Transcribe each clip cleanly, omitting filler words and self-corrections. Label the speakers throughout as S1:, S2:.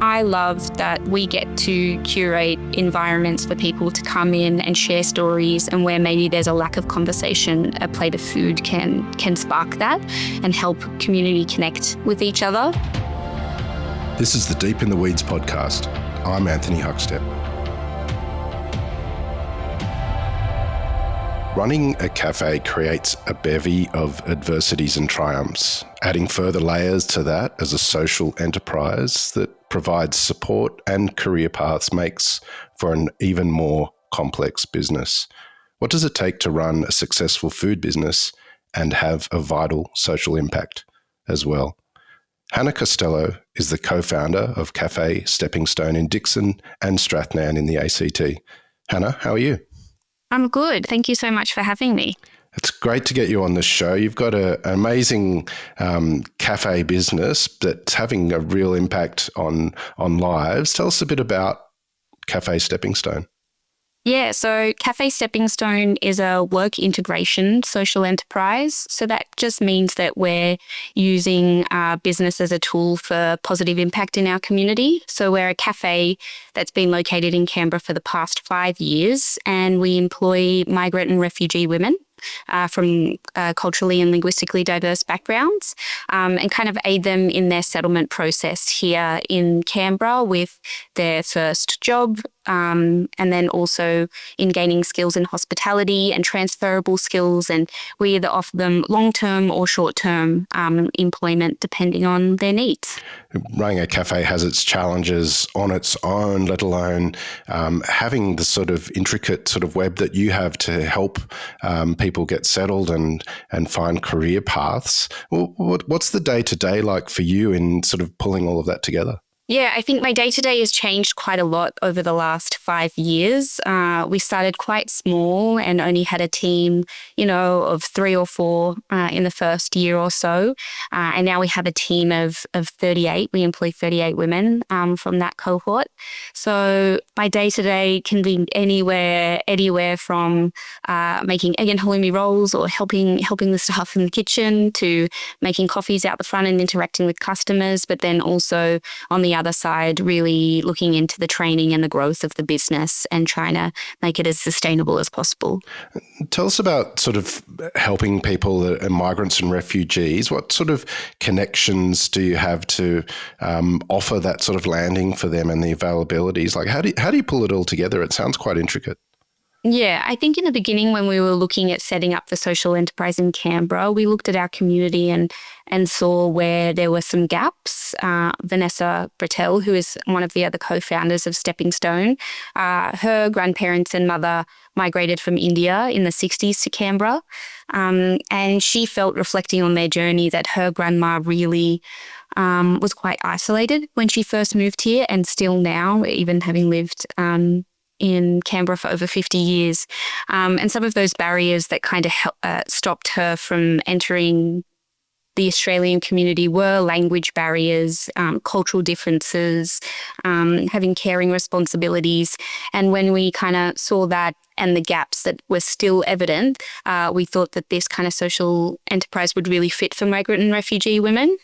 S1: I love that we get to curate environments for people to come in and share stories, and where maybe there's a lack of conversation, a plate of food can spark that and help community connect with each other.
S2: This is the Deep in the Weeds podcast. I'm Anthony Huckstep. Running a cafe creates a bevy of adversities and triumphs, adding further layers to that as a social enterprise that provides support and career paths makes for an even more complex business. What does it take to run a successful food business and have a vital social impact as well? Hannah Costello is the co-founder of Café Stepping Stone in Dixon and Strathnairn in the ACT. Hannah, how are you?
S1: I'm good. Thank you so much for having me.
S2: It's great to get you on the show. You've got an amazing cafe business that's having a real impact on lives. Tell us a bit about Café Stepping Stone.
S1: Yeah, so Café Stepping Stone is a work integration social enterprise. So that just means that we're using our business as a tool for positive impact in our community. So we're a cafe that's been located in Canberra for the past 5 years, and we employ migrant and refugee women from culturally and linguistically diverse backgrounds, and kind of aid them in their settlement process here in Canberra with their first job, and then also in gaining skills in hospitality and transferable skills. And we either offer them long-term or short-term employment depending on their needs.
S2: Running a cafe has its challenges on its own, let alone having the sort of intricate sort of web that you have to help people get settled and find career paths. What's the day-to-day like for you in sort of pulling all of that together?
S1: Yeah, I think my day-to-day has changed quite a lot over the last 5 years. We started quite small and only had a team, of 3 or 4 in the first year or so. And now we have a team of 38. We employ 38 women from that cohort. So my day-to-day can be anywhere from making egg and halloumi rolls or helping the staff in the kitchen to making coffees out the front and interacting with customers, but then also on the other side, really looking into the training and the growth of the business and trying to make it as sustainable as possible.
S2: Tell us about sort of helping people that are migrants and refugees. What sort of connections do you have to offer that sort of landing for them and the availabilities? Like, how do you pull it all together? It sounds quite intricate.
S1: Yeah, I think in the beginning when we were looking at setting up the social enterprise in Canberra, we looked at our community and saw where there were some gaps. Vanessa Brettel, who is one of the other co-founders of Stepping Stone, her grandparents and mother migrated from India in the 60s to Canberra. And she felt, reflecting on their journey, that her grandma really was quite isolated when she first moved here, and still now, even having lived in Canberra for over 50 years. And some of those barriers that kind of stopped her from entering the Australian community were language barriers, cultural differences, having caring responsibilities. And when we kind of saw that and the gaps that were still evident, we thought that this kind of social enterprise would really fit for migrant and refugee women.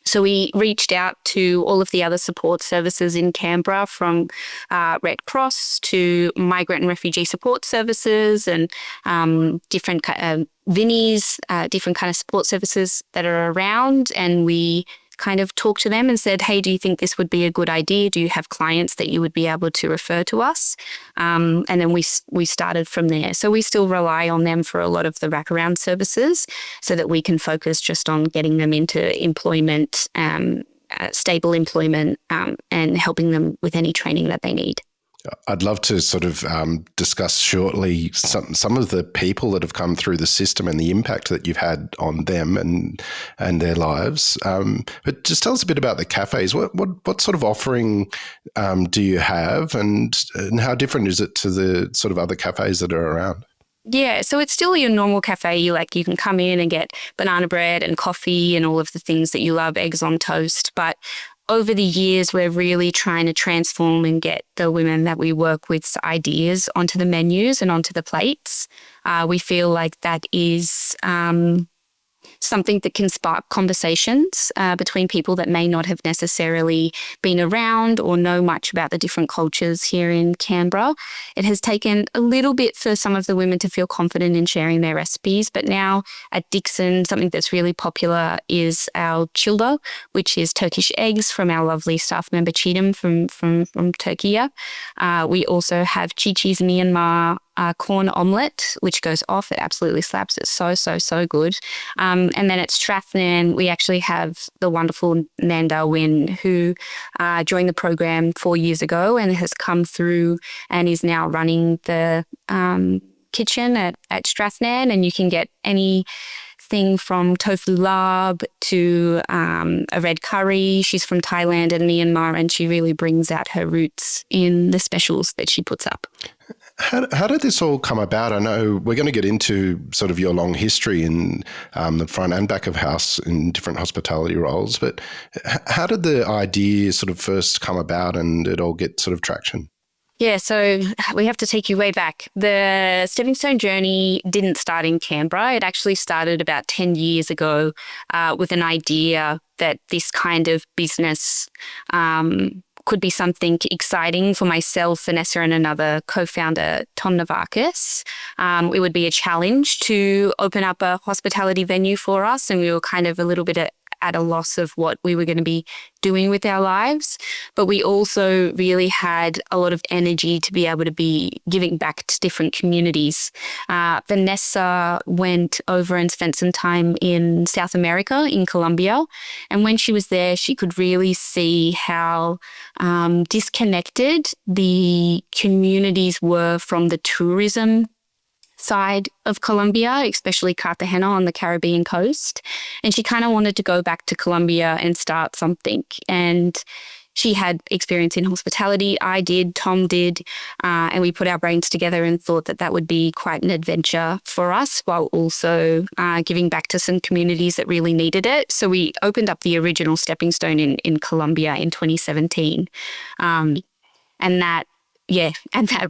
S1: So we reached out to all of the other support services in Canberra, from Red Cross to migrant and refugee support services and different Vinnies, different kind of support services that are around. And we kind of talked to them and said, hey, do you think this would be a good idea? Do you have clients that you would be able to refer to us? And then we started from there. So we still rely on them for a lot of the wraparound services so that we can focus just on getting them into employment, stable employment, and helping them with any training that they need.
S2: I'd love to sort of discuss shortly some of the people that have come through the system and the impact that you've had on them and their lives. But just tell us a bit about the cafes. What sort of offering do you have, and how different is it to the sort of other cafes that are around?
S1: Yeah, so it's still your normal cafe. You can come in and get banana bread and coffee and all of the things that you love, eggs on toast. But over the years, we're really trying to transform and get the women that we work with's ideas onto the menus and onto the plates. We feel like that is something that can spark conversations between people that may not have necessarily been around or know much about the different cultures here in Canberra. It has taken a little bit for some of the women to feel confident in sharing their recipes, but now at Dixon, something that's really popular is our childa, which is Turkish eggs from our lovely staff member Cheatham from Turkey. We also have Chi-Chi's Myanmar corn omelette, which goes off. It absolutely slaps. It's so good. And then at Strathnan, we actually have the wonderful Nanda Wynn, who joined the program 4 years ago and has come through and is now running the kitchen at Strathnan. And you can get anything from tofu lab to a red curry. She's from Thailand and Myanmar, and she really brings out her roots in the specials that she puts up.
S2: How did this all come about? I know we're going to get into sort of your long history in the front and back of house in different hospitality roles, but how did the idea sort of first come about and it all get sort of traction?
S1: Yeah, so we have to take you way back. The Stepping Stone journey didn't start in Canberra. It actually started about 10 years ago with an idea that this kind of business could be something exciting for myself, Vanessa, and another co-founder, Tom Navakis. It would be a challenge to open up a hospitality venue for us, and we were kind of a little bit at a loss of what we were going to be doing with our lives. But we also really had a lot of energy to be able to be giving back to different communities. Vanessa went over and spent some time in South America, in Colombia. And when she was there, she could really see how disconnected the communities were from the tourism side of Colombia, especially Cartagena on the Caribbean coast. And she kind of wanted to go back to Colombia and start something. And she had experience in hospitality. I did, Tom did, and we put our brains together and thought that that would be quite an adventure for us, while also giving back to some communities that really needed it. So we opened up the original Stepping Stone in Colombia in 2017. And that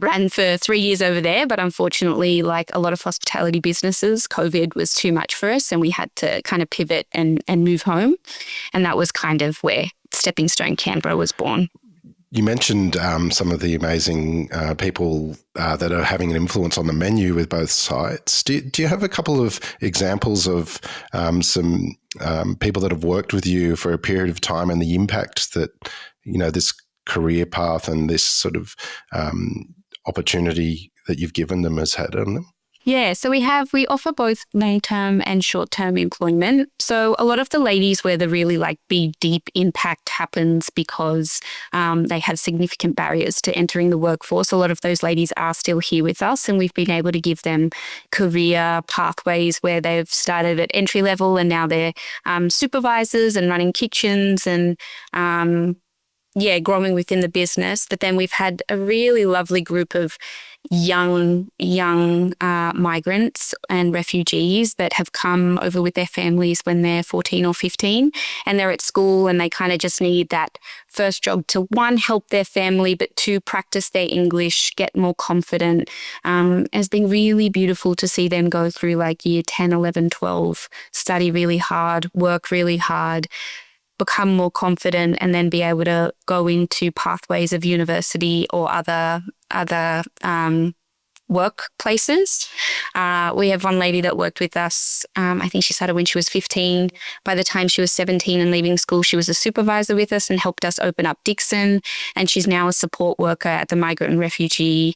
S1: ran for 3 years over there. But unfortunately, like a lot of hospitality businesses, COVID was too much for us and we had to kind of pivot and move home. And that was kind of where Stepping Stone Canberra was born.
S2: You mentioned some of the amazing people that are having an influence on the menu with both sites. Do you have a couple of examples of some people that have worked with you for a period of time and the impact that, this career path and this sort of opportunity that you've given them has had on them?
S1: Yeah, so we offer both long-term and short-term employment. So a lot of the ladies where the really big, deep impact happens because they have significant barriers to entering the workforce. A lot of those ladies are still here with us, and we've been able to give them career pathways where they've started at entry level and now they're supervisors and running kitchens and growing within the business. But then we've had a really lovely group of young migrants and refugees that have come over with their families when they're 14 or 15 and they're at school and they kind of just need that first job to, one, help their family, but two, practice their English, get more confident. It's been really beautiful to see them go through year 10, 11, 12, study really hard, work really hard, become more confident, and then be able to go into pathways of university or other workplaces. We have one lady that worked with us. I think she started when she was 15. By the time she was 17 and leaving school, she was a supervisor with us and helped us open up Dixon. And she's now a support worker at the migrant and refugee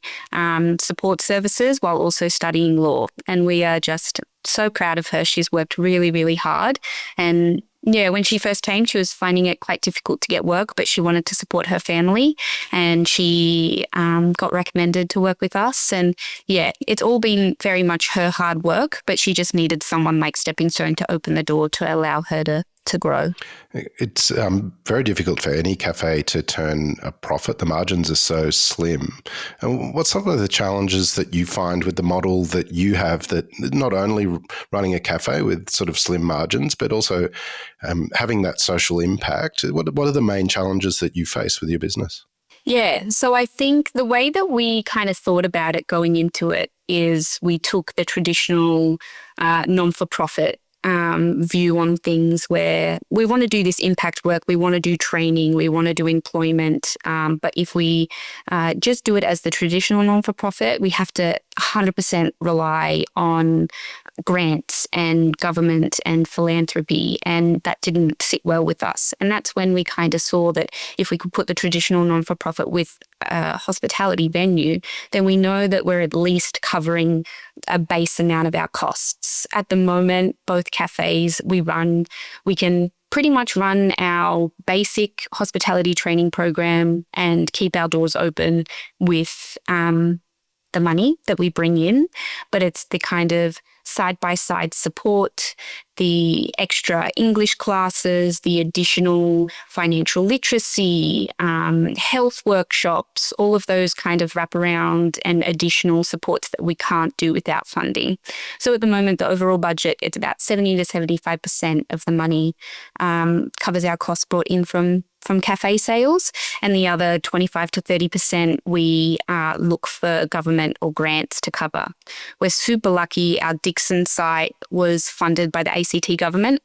S1: support services while also studying law. And we are just so proud of her. She's worked really, really hard. And when she first came, she was finding it quite difficult to get work, but she wanted to support her family and she got recommended to work with us. And it's all been very much her hard work, but she just needed someone like Stepping Stone to open the door to allow her to grow.
S2: It's very difficult for any cafe to turn a profit. The margins are so slim. And what's some of the challenges that you find with the model that you have, that not only running a cafe with sort of slim margins, but also having that social impact? What are the main challenges that you face with your business?
S1: Yeah, so I think the way that we kind of thought about it going into it is we took the traditional non-for-profit view on things where we want to do this impact work, we want to do training, we want to do employment. But if we just do it as the traditional non-for-profit, we have to 100% rely on grants and government and philanthropy, and that didn't sit well with us. And that's when we kind of saw that if we could put the traditional non-for-profit with a hospitality venue, then we know that we're at least covering a base amount of our costs. At the moment, both cafes we can pretty much run our basic hospitality training program and keep our doors open with the money that we bring in, but it's the kind of side-by-side support, the extra English classes, the additional financial literacy, health workshops, all of those kind of wraparound and additional supports that we can't do without funding. So at the moment, the overall budget, it's about 70 to 75% of the money covers our costs brought in from cafe sales, and the other 25 to 30% we look for government or grants to cover. We're super lucky. Our Dixon site was funded by the ACT government.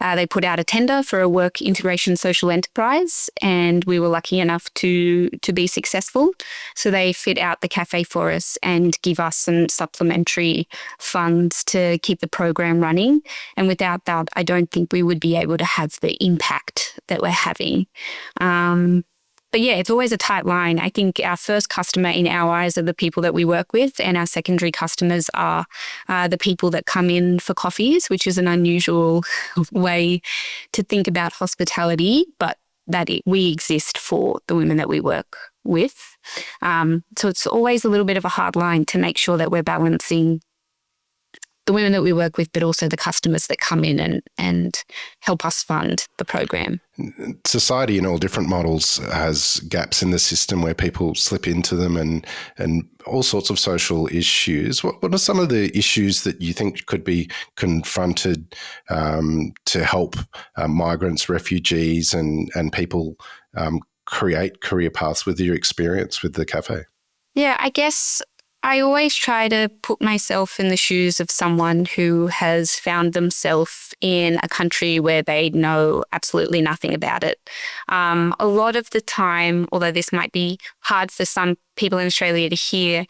S1: They put out a tender for a work integration social enterprise, and we were lucky enough to be successful. So they fit out the cafe for us and give us some supplementary funds to keep the program running. And without that, I don't think we would be able to have the impact that we're having. But yeah, it's always a tight line. I think our first customer in our eyes are the people that we work with, and our secondary customers are the people that come in for coffees, which is an unusual way to think about hospitality, but we exist for the women that we work with. So it's always a little bit of a hard line to make sure that we're balancing the women that we work with, but also the customers that come in and help us fund the program.
S2: Society in all different models has gaps in the system where people slip into them and all sorts of social issues. What are some of the issues that you think could be confronted to help migrants, refugees and people create career paths with your experience with the cafe?
S1: Yeah, I guess I always try to put myself in the shoes of someone who has found themselves in a country where they know absolutely nothing about it. A lot of the time, although this might be hard for some people in Australia to hear,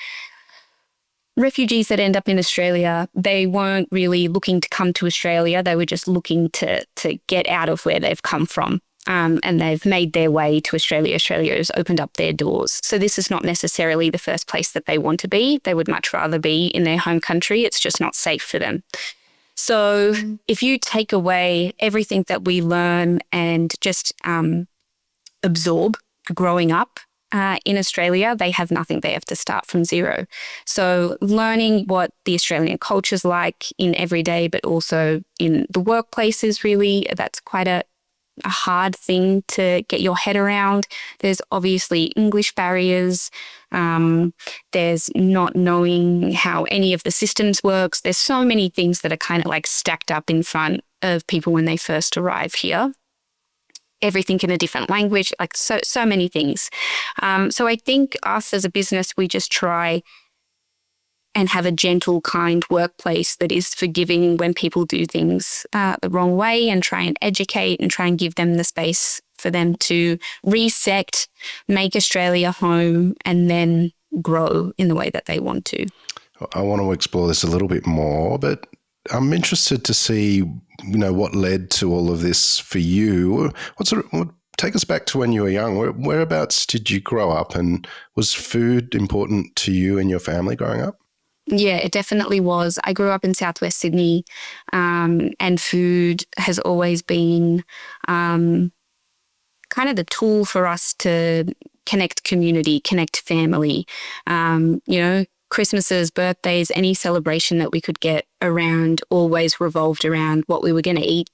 S1: refugees that end up in Australia, they weren't really looking to come to Australia. They were just looking to get out of where they've come from. And they've made their way to Australia. Australia has opened up their doors. So this is not necessarily the first place that they want to be. They would much rather be in their home country. It's just not safe for them. So if you take away everything that we learn and just absorb growing up in Australia, they have nothing. They have to start from zero. So learning what the Australian culture is like in everyday, but also in the workplaces, really, that's quite a hard thing to get your head around. There's obviously English barriers. There's not knowing how any of the systems works. There's so many things that are kind of like stacked up in front of people when they first arrive here. Everything in a different language, like so many things. So I think us as a business, we just try and have a gentle, kind workplace that is forgiving when people do things the wrong way, and try and educate and try and give them the space for them to reset, make Australia home, and then grow in the way that they want to.
S2: I want to explore this a little bit more, but I'm interested to see, what led to all of this for you. Take us back to when you were young. Whereabouts did you grow up, and was food important to you and your family growing up?
S1: Yeah, it definitely was. I grew up in Southwest Sydney, and food has always been kind of the tool for us to connect community, connect family. Christmases, birthdays, any celebration that we could get around always revolved around what we were going to eat,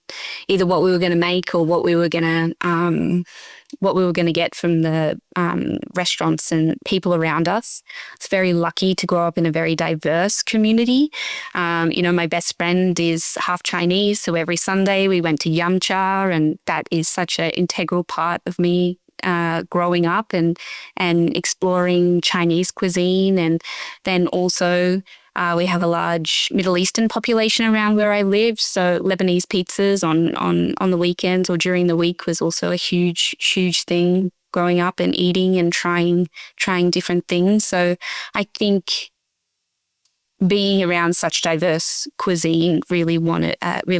S1: either what we were going to make or what we were going to get from the restaurants and people around us. It's very lucky to grow up in a very diverse community. My best friend is half Chinese, so every Sunday we went to Yum Cha, and that is such an integral part of me growing up and exploring Chinese cuisine. And then also We have a large Middle Eastern population around where I live, so Lebanese pizzas on the weekends or during the week was also a huge thing growing up and eating and trying different things. So I think being around such diverse cuisine really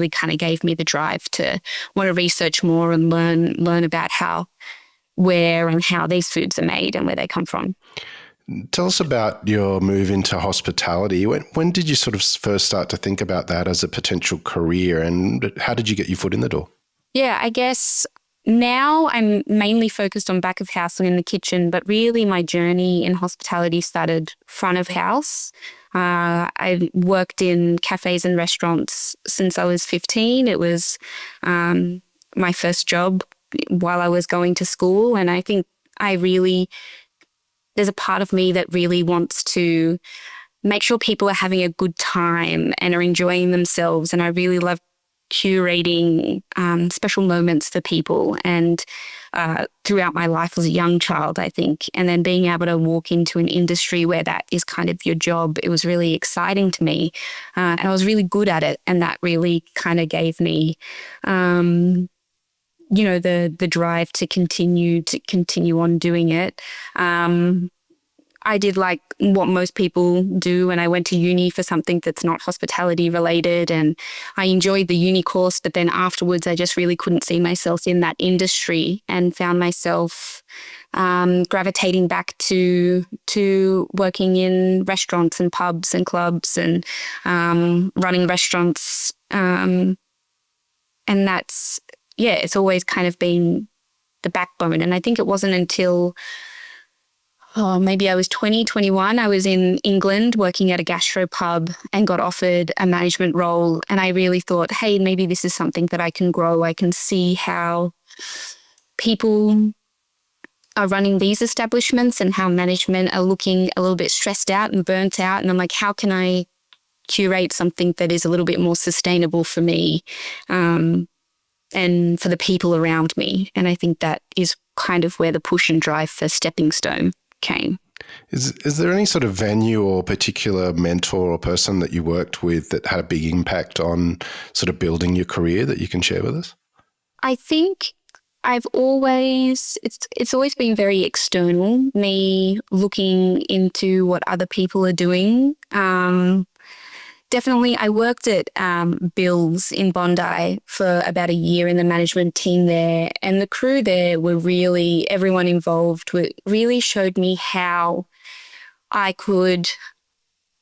S1: kind of gave me the drive to want to research more and learn about where and how these foods are made and where they come from.
S2: Tell us about your move into hospitality. When did you sort of first start to think about that as a potential career, and how did you get your foot in the door?
S1: Yeah, I guess now I'm mainly focused on back of house and in the kitchen, but really my journey in hospitality started front of house. I worked in cafes and restaurants since I was 15. It was my first job while I was going to school. And I think there's a part of me that really wants to make sure people are having a good time and are enjoying themselves. And I really love curating special moments for people and throughout my life as a young child, I think. And then being able to walk into an industry where that is kind of your job, it was really exciting to me. And I was really good at it. And that really kind of gave me, the drive to continue on doing it. I did like what most people do, and I went to uni for something that's not hospitality related, and I enjoyed the uni course, but then afterwards I just really couldn't see myself in that industry and found myself gravitating back to working in restaurants and pubs and clubs and running restaurants. And that's, it's always kind of been the backbone. And I think it wasn't until maybe I was 20, 21. I was in England working at a gastro pub and got offered a management role. And I really thought, hey, maybe this is something that I can grow. I can see how people are running these establishments and how management are looking a little bit stressed out and burnt out. And I'm like, how can I curate something that is a little bit more sustainable for me and for the people around me? And I think that is kind of where the push and drive for Stepping Stone came.
S2: Is there any sort of venue or particular mentor or person that you worked with that had a big impact on sort of building your career that you can share with us?
S1: I think it's always been very external, me looking into what other people are doing. Definitely, I worked at Bill's in Bondi for about a year in the management team there, and the crew there were everyone involved really showed me how I could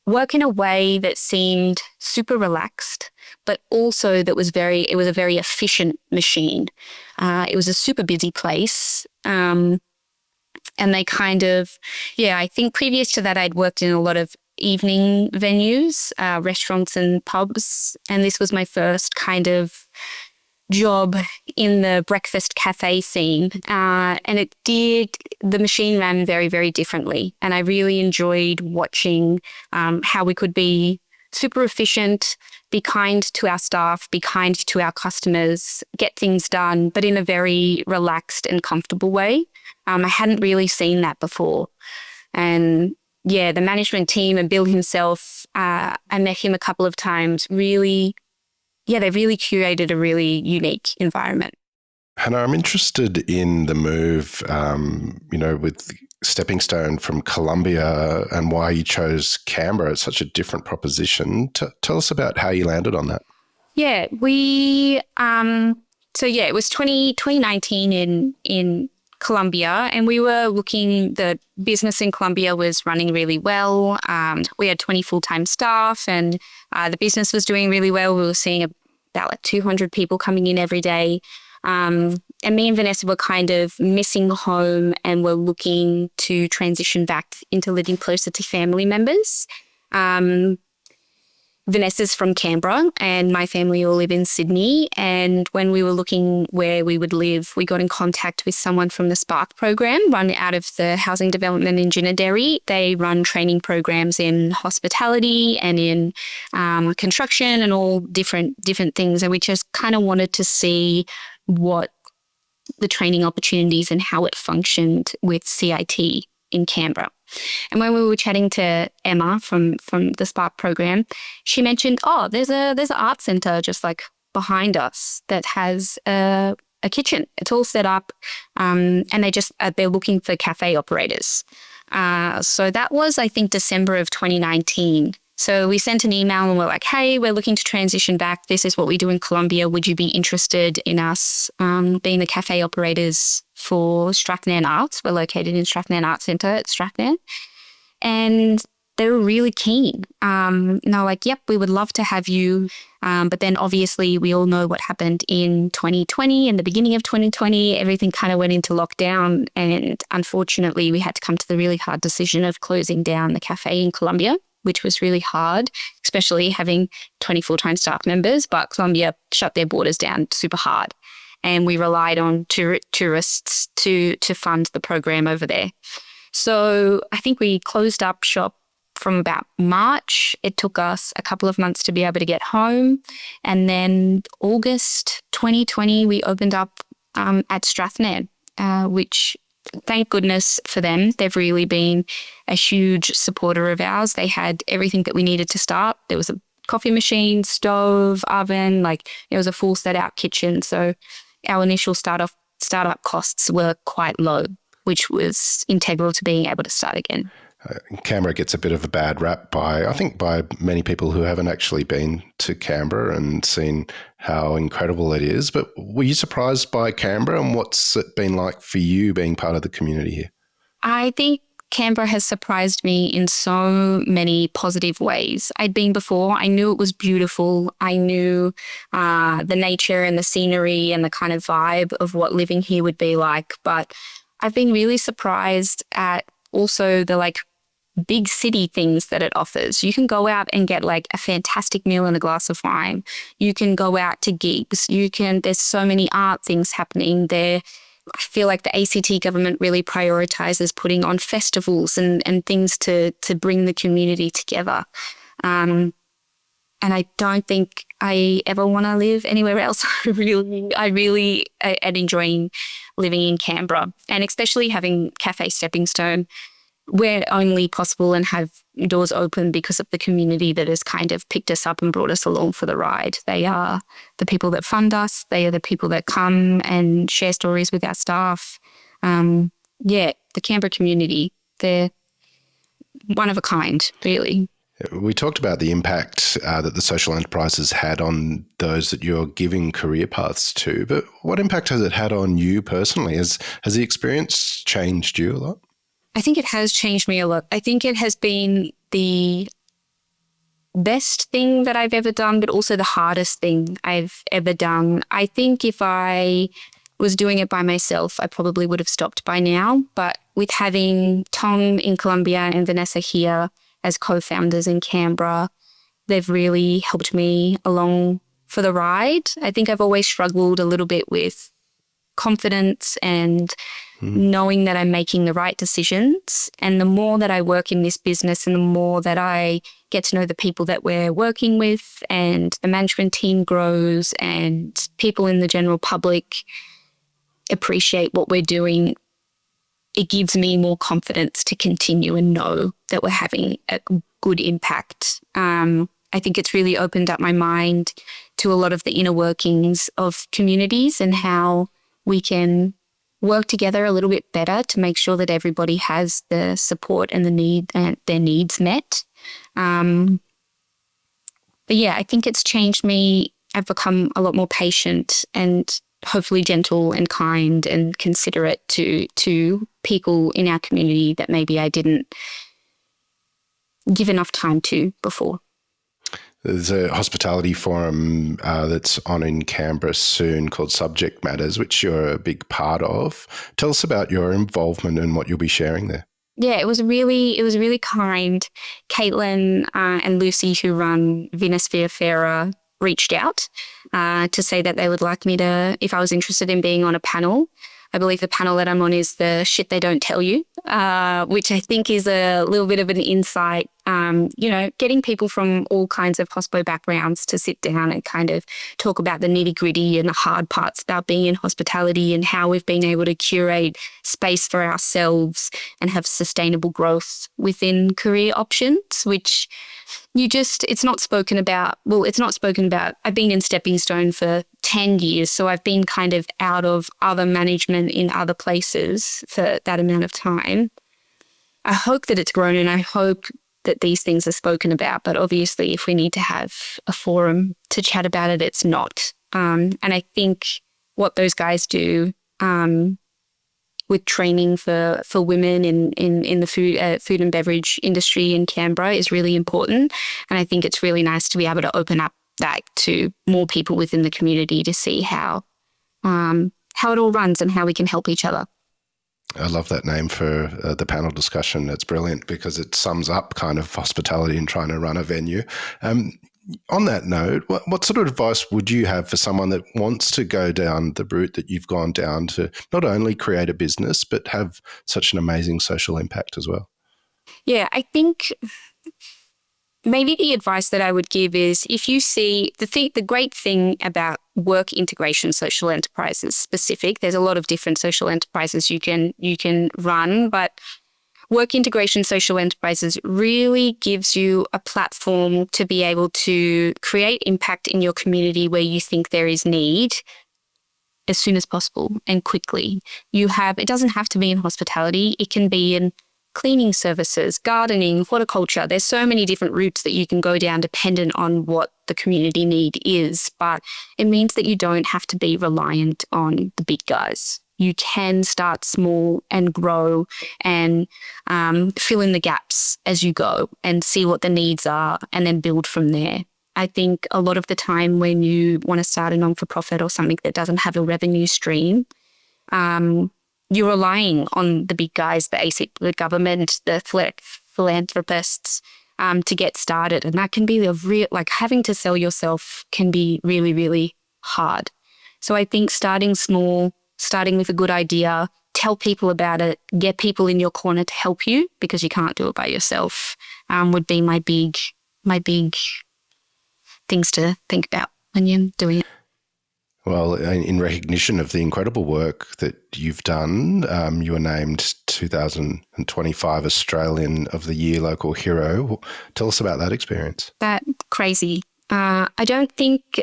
S1: work in a way that seemed super relaxed, but also it was a very efficient machine. It was a super busy place. And they kind of, I think previous to that, I'd worked in a lot of evening venues, restaurants and pubs. And this was my first kind of job in the breakfast cafe scene. And the machine ran very, very differently. And I really enjoyed watching how we could be super efficient, be kind to our staff, be kind to our customers, get things done, but in a very relaxed and comfortable way. I hadn't really seen that before. And the management team and Bill himself, I met him a couple of times, they really curated a really unique environment.
S2: Hannah, I'm interested in the move, with Stepping Stone from Colombia and why you chose Canberra. It's such a different proposition. Tell us about how you landed on that.
S1: Yeah, it was 2019 in Colombia, and we were the business in Colombia was running really well. We had 20 full-time staff, and the business was doing really well. We were seeing about 200 people coming in every day. And me and Vanessa were kind of missing home and were looking to transition back into living closer to family members. Vanessa's from Canberra and my family all live in Sydney. And when we were looking where we would live, we got in contact with someone from the Spark program run out of the Housing Development in Ginnaderry. They run training programs in hospitality and in construction and all different things. And we just kind of wanted to see what the training opportunities and how it functioned with CIT in Canberra. And when we were chatting to Emma from the Spark program, she mentioned, oh, there's an art centre just like behind us that has a kitchen. It's all set up, and they're looking for cafe operators. So that was, I think, December of 2019. So we sent an email and we're like, hey, we're looking to transition back. This is what we do in Colombia. Would you be interested in us being the cafe operators for Strathnairn Arts? We're located in Strathnairn Arts Centre at Strathnairn. And they were really keen. And they were like, yep, we would love to have you. But then obviously we all know what happened in 2020. In the beginning of 2020, everything kind of went into lockdown. And unfortunately, we had to come to the really hard decision of closing down the cafe in Colombia, which was really hard, especially having 20 full-time staff members. But Colombia shut their borders down super hard. And we relied on tourists to fund the program over there. So I think we closed up shop from about March. It took us a couple of months to be able to get home. And then August 2020, we opened up at Strathnairn, which thank goodness for them. They've really been a huge supporter of ours. They had everything that we needed to start. There was a coffee machine, stove, oven, it was a full set out kitchen. So our initial startup costs were quite low, which was integral to being able to start again.
S2: Canberra gets a bit of a bad rap by many people who haven't actually been to Canberra and seen how incredible it is. But were you surprised by Canberra, and what's it been like for you being part of the community here?
S1: I think Canberra has surprised me in so many positive ways. I'd been before. I knew it was beautiful. I knew the nature and the scenery and the kind of vibe of what living here would be like. But I've been really surprised at also the big city things that it offers. You can go out and get a fantastic meal and a glass of wine. You can go out to gigs. There's so many art things happening there. I feel like the ACT government really prioritises putting on festivals and things to bring the community together. And I don't think I ever want to live anywhere else. I really am enjoying living in Canberra, and especially having Café Stepping Stone. We're only possible and have doors open because of the community that has kind of picked us up and brought us along for the ride. They are the people that fund us. They are the people that come and share stories with our staff. The Canberra community, they're one of a kind, really.
S2: We talked about the impact that the social enterprise has had on those that you're giving career paths to, but what impact has it had on you personally? Has the experience changed you a lot?
S1: I think it has changed me a lot. I think it has been the best thing that I've ever done, but also the hardest thing I've ever done. I think if I was doing it by myself, I probably would have stopped by now. But with having Tom in Colombia and Vanessa here as co-founders in Canberra, they've really helped me along for the ride. I think I've always struggled a little bit with confidence and knowing that I'm making the right decisions. And the more that I work in this business and the more that I get to know the people that we're working with and the management team grows and people in the general public appreciate what we're doing, it gives me more confidence to continue and know that we're having a good impact. I think it's really opened up my mind to a lot of the inner workings of communities and how we can work together a little bit better to make sure that everybody has the support and their needs met. But yeah, I think it's changed me. I've become a lot more patient and hopefully gentle and kind and considerate to people in our community that maybe I didn't give enough time to before.
S2: There's a hospitality forum that's on in Canberra soon called Subject Matters, which you're a big part of. Tell us about your involvement and what you'll be sharing there.
S1: Yeah, it was really kind. Caitlin and Lucy, who run Vinosphere Fairer, reached out to say that they would like me to, if I was interested in being on a panel. I believe the panel that I'm on is the shit they don't tell you, which I think is a little bit of an insight getting people from all kinds of hospo backgrounds to sit down and kind of talk about the nitty gritty and the hard parts about being in hospitality and how we've been able to curate space for ourselves and have sustainable growth within career options, which it's not spoken about. Well, it's not spoken about. I've been in Stepping Stone for 10 years, so I've been kind of out of other management in other places for that amount of time. I hope that it's grown and I hope that these things are spoken about. But obviously, if we need to have a forum to chat about it, it's not. And I think what those guys do with training for women in the food and beverage industry in Canberra is really important. And I think it's really nice to be able to open up that to more people within the community to see how it all runs and how we can help each other.
S2: I love that name for the panel discussion. It's brilliant because it sums up kind of hospitality and trying to run a venue. On that note, what sort of advice would you have for someone that wants to go down the route that you've gone down to not only create a business, but have such an amazing social impact as well?
S1: Yeah, I think maybe the advice that I would give is if you see the great thing about work integration social enterprises specific, there's a lot of different social enterprises you can run, but work integration social enterprises really gives you a platform to be able to create impact in your community where you think there is need as soon as possible and quickly. It doesn't have to be in hospitality. It can be in cleaning services, gardening, horticulture. There's so many different routes that you can go down dependent on what the community need is. But it means that you don't have to be reliant on the big guys. You can start small and grow and fill in the gaps as you go and see what the needs are and then build from there. I think a lot of the time when you want to start a non-for-profit or something that doesn't have a revenue stream, you're relying on the big guys, the government, the philanthropists to get started. And that can be having to sell yourself can be really, really hard. So I think starting small, starting with a good idea, tell people about it, get people in your corner to help you because you can't do it by yourself, would be my big things to think about when you're doing it.
S2: Well, in recognition of the incredible work that you've done, you were named 2025 Australian of the Year Local Hero. Tell us about that experience.
S1: That's crazy. I don't think...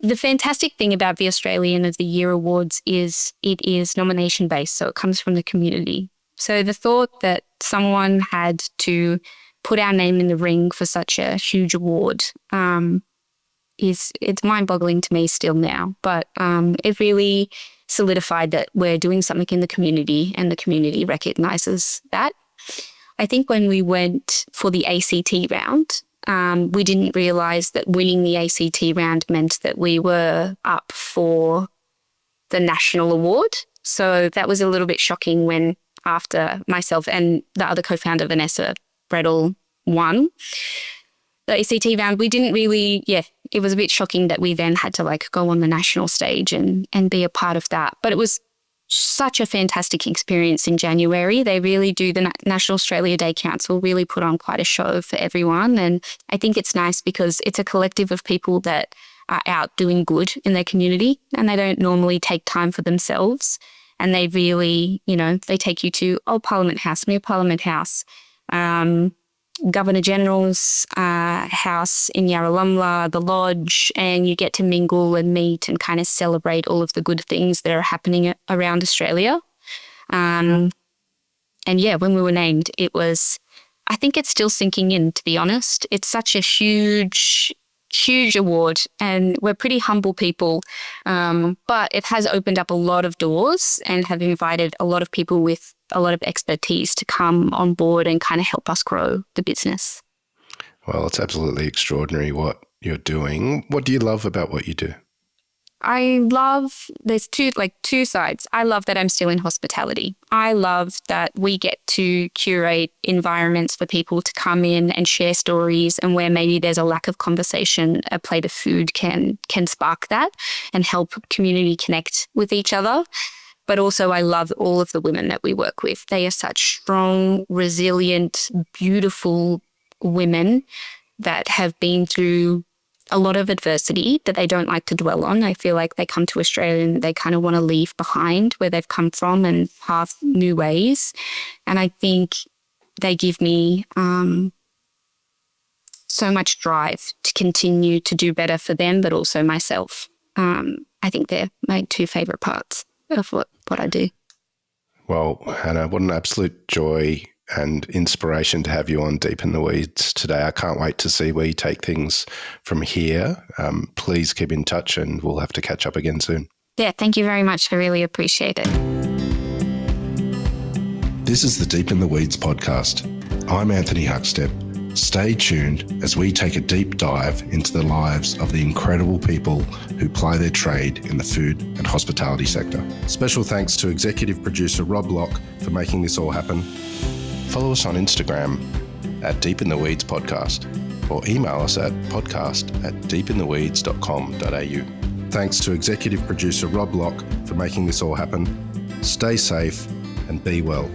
S1: the fantastic thing about the Australian of the Year Awards is it is nomination-based, so it comes from the community. So the thought that someone had to put our name in the ring for such a huge award it's mind-boggling to me still now. But it really solidified that we're doing something in the community and the community recognises that. I think when we went for the ACT round, we didn't realise that winning the ACT round meant that we were up for the national award. So that was a little bit shocking when after myself and the other co-founder, Vanessa Bredel, won the ACT round, we didn't really, it was a bit shocking that we then had to go on the national stage and be a part of that. But it was such a fantastic experience in January. They really do, the National Australia Day Council really put on quite a show for everyone. And I think it's nice because it's a collective of people that are out doing good in their community and they don't normally take time for themselves. And they really, they take you to Parliament House, near Parliament House, Governor General's house in Yarralumla, the lodge, and you get to mingle and meet and kind of celebrate all of the good things that are happening around Australia. And when we were named, I think it's still sinking in, to be honest. It's such a huge award and we're pretty humble people, but it has opened up a lot of doors and have invited a lot of people with a lot of expertise to come on board and kind of help us grow the business.
S2: Well, it's absolutely extraordinary what you're doing. What do you love about what you do? There's two sides. I love that I'm still in hospitality. I love that we get to curate environments for people to come in and share stories, and where maybe there's a lack of conversation, a plate of food can spark that and help community connect with each other. But also I love all of the women that we work with. They are such strong, resilient, beautiful,
S1: women that have been through a lot of adversity that they don't like to dwell on. I feel like they come to Australia and they kind of want to leave behind where they've come from and path new ways. And I think they give me so much drive to continue to do better for them, but also myself. I think they're my two favourite parts of what I do.
S2: Well, Hannah, what an absolute joy and inspiration to have you on Deep in the Weeds today. I can't wait to see where you take things from here. Please keep in touch and we'll have to catch up again soon.
S1: Yeah, thank you very much. I really appreciate it.
S2: This is the Deep in the Weeds podcast. I'm Anthony Huckstep. Stay tuned as we take a deep dive into the lives of the incredible people who ply their trade in the food and hospitality sector. Special thanks to executive producer Rob Locke for making this all happen. Follow us on Instagram at Deep in the Weeds Podcast or email us at podcast@deepintheweeds.com.au. Thanks to executive producer Rob Locke for making this all happen. Stay safe and be well.